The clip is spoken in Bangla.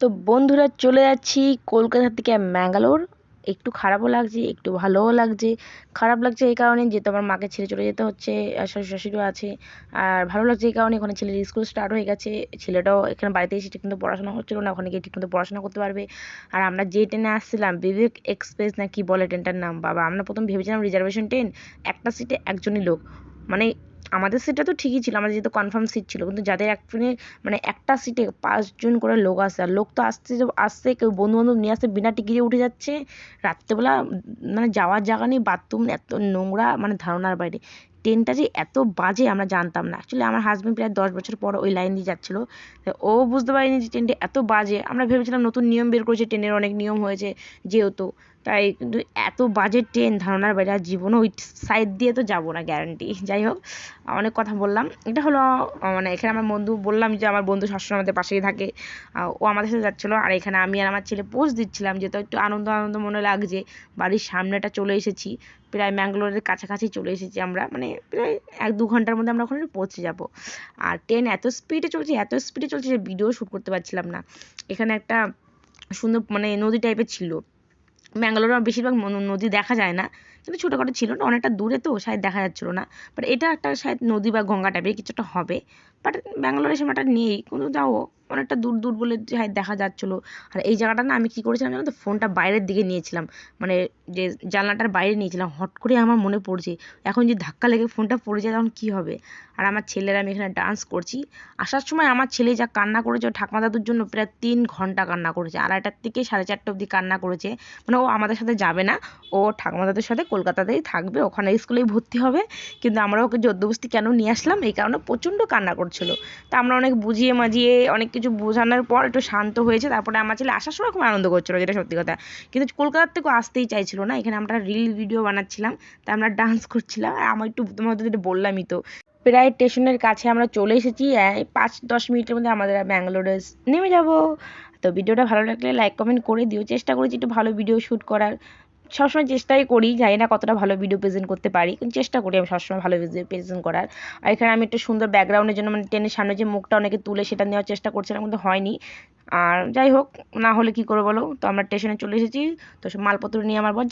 তো বন্ধুরা চলে যাচ্ছি কলকাতা থেকে ম্যাঙ্গালোর। একটু খারাপও লাগছে, একটু ভালোও লাগছে। খারাপ লাগছে এই কারণে যে তোমার মাকে ছেড়ে চলে যেতে হচ্ছে, আর শ্বশুর শাশুড়িও আছে। আর ভালো লাগছে এই কারণে ওখানে ছেলের স্কুল স্টার্ট হয়ে গেছে। ছেলেটাও এখানে বাড়িতে এসে ঠিকমতো পড়াশোনা হচ্ছিল না, ওখানে গিয়ে ঠিকমতো পড়াশোনা করতে পারবে। আর আমরা যে ট্রেনে আসছিলাম, বিবেক এক্সপ্রেস না কি বলে ট্রেনটার নাম, বাবা আমরা প্রথম ভেবেছিলাম রিজার্ভেশন ট্রেন, একটা সিটে একজনই লোক। মানে আমাদের সিটটা তো ঠিকই ছিল, আমাদের যেহেতু কনফার্ম সিট ছিল, কিন্তু যাদের এক ট্রেনে মানে একটা সিটে 5 জন করে লোক আসে, আর লোক তো আসছে আসছে, কেউ বন্ধু বান্ধব নিয়ে আসছে, বিনা টিকিটে উঠে যাচ্ছে। রাত্রেবেলা মানে যাওয়ার জায়গা নেই, বাথরুম এত নোংরা, মানে ধারণার বাইরে। ট্রেনটা যে এত বাজে আমরা জানতাম না। অ্যাকচুয়ালি আমার হাজব্যান্ড প্রায় 10 বছর পর ওই লাইন দিয়ে যাচ্ছিলো, ও বুঝতে পারিনি যে ট্রেনটা এত বাজে। আমরা ভেবেছিলাম নতুন নিয়ম বের করেছে, ট্রেনের অনেক নিয়ম হয়েছে যেহেতু, তাই কিন্তু এত বাজে ট্রেন ধারণার বাইরে। আর জীবনে ওই সাইড দিয়ে তো যাবো না, গ্যারান্টি। যাই হোক, অনেক কথা বললাম। এটা হলো মানে এখানে আমার বন্ধু, বললাম যে আমার বন্ধু সবসময় আমাদের পাশেই থাকে, ও আমাদের সাথে যাচ্ছিলো। আর এখানে আমি আর আমার ছেলে পোজ দিচ্ছিলাম, যেহেতু একটু আনন্দ আনন্দ মনে লাগছে। বাড়ির সামনেটা চলে এসেছি, প্রায় ম্যাঙ্গালোরের কাছাকাছি চলে এসেছি আমরা, মানে প্রায় 1-2 ঘন্টার মধ্যে আমরা ওখানে পৌঁছে যাব। আর ট্রেন এত স্পিডে চলছে, এত স্পিডে চলছে যে ভিডিও শ্যুট করতে পারছিলাম না। এখানে একটা সুন্দর মানে নদী টাইপের ছিল। ব্যাঙ্গালোরে বেশিরভাগ নদী দেখা যায় না, কিন্তু ছোটোখাটো ছিল না, অনেকটা দূরে তো শায়দ দেখা যাচ্ছিলো না। বাট এটা একটা শায়দ নদী বা গঙ্গা টাইপের কিছু একটা হবে। বাট ব্যাঙ্গালোরে সেটা নেই, কিন্তু যাও অনেকটা দূর দূর বলে শায়দ দেখা যাচ্ছিলো। আর এই জায়গাটা না আমি কী করেছিলাম জানো তো, ফোনটা বাইরের দিকে নিয়েছিলাম, মানে যে জানলাটার বাইরে নিয়েছিলাম। হট করে আমার মনে পড়ছে, এখন যদি ধাক্কা লেগে ফোনটা পড়ে যায় তখন কী হবে। আর আমার ছেলেরা, আমি এখানে ডান্স করছি। আসার সময় আমার ছেলে যা কান্না করেছে, ও ঠাকুমা দাদুর জন্য প্রায় 3 ঘন্টা কান্না করেছে, 2:30 থেকে 4:30 অবধি কান্না করেছে। মানে ও আমাদের সাথে যাবে না, ও ঠাকুমা দাদুর সাথে কলকাতাতেই থাকবে, ওখানে স্কুলেই ভর্তি হবে। কিন্তু আমরা ওকে জোরজবস্তি কেন নিয়ে আসলাম, এই কারণে প্রচণ্ড কান্না করছিল। তা আমরা অনেক বুঝিয়ে মাজিয়ে অনেক কিছু বোঝানোর পর একটু শান্ত হয়েছে। তারপরে আমার ছেলে আসার সময় খুব আনন্দ করছিল, যেটা সত্যি কথা। কিন্তু কলকাতার থেকেও আসতেই চাইছিল না। এখানে আমরা রিল ভিডিও বানাচ্ছিলাম, তা আমরা ডান্স করছিলাম। আর আমার একটু তোমাদের যেটা বললামই তো, প্রায় স্টেশনের কাছে আমরা চলে এসেছি। 5-10 মিনিটের মধ্যে আমাদের ব্যাঙ্গালোরে নেমে যাব। তো ভিডিওটা ভালো লাগলে লাইক কমেন্ট করে দিও। চেষ্টা করেছি একটু ভালো ভিডিও শ্যুট করার, সবসময় চেষ্টাই করি, জানি না কতটা ভালো ভিডিও প্রেজেন্ট করতে পারি, কিন্তু চেষ্টা করি আমি সবসময় ভালো ভিডিও প্রেজেন্ট করার। আর এখানে আমি একটু সুন্দর ব্যাকগ্রাউন্ডের জন্য, মানে ট্রেনের সামনে যে মুখটা অনেকে তুলে, সেটা নেওয়ার চেষ্টা করছিলাম, কিন্তু হয়নি। আর যাই হোক, না হলে কী করে বলো। তো আমরা স্টেশনে চলে এসেছি, তো সব মালপত্র নিয়ে আমার বর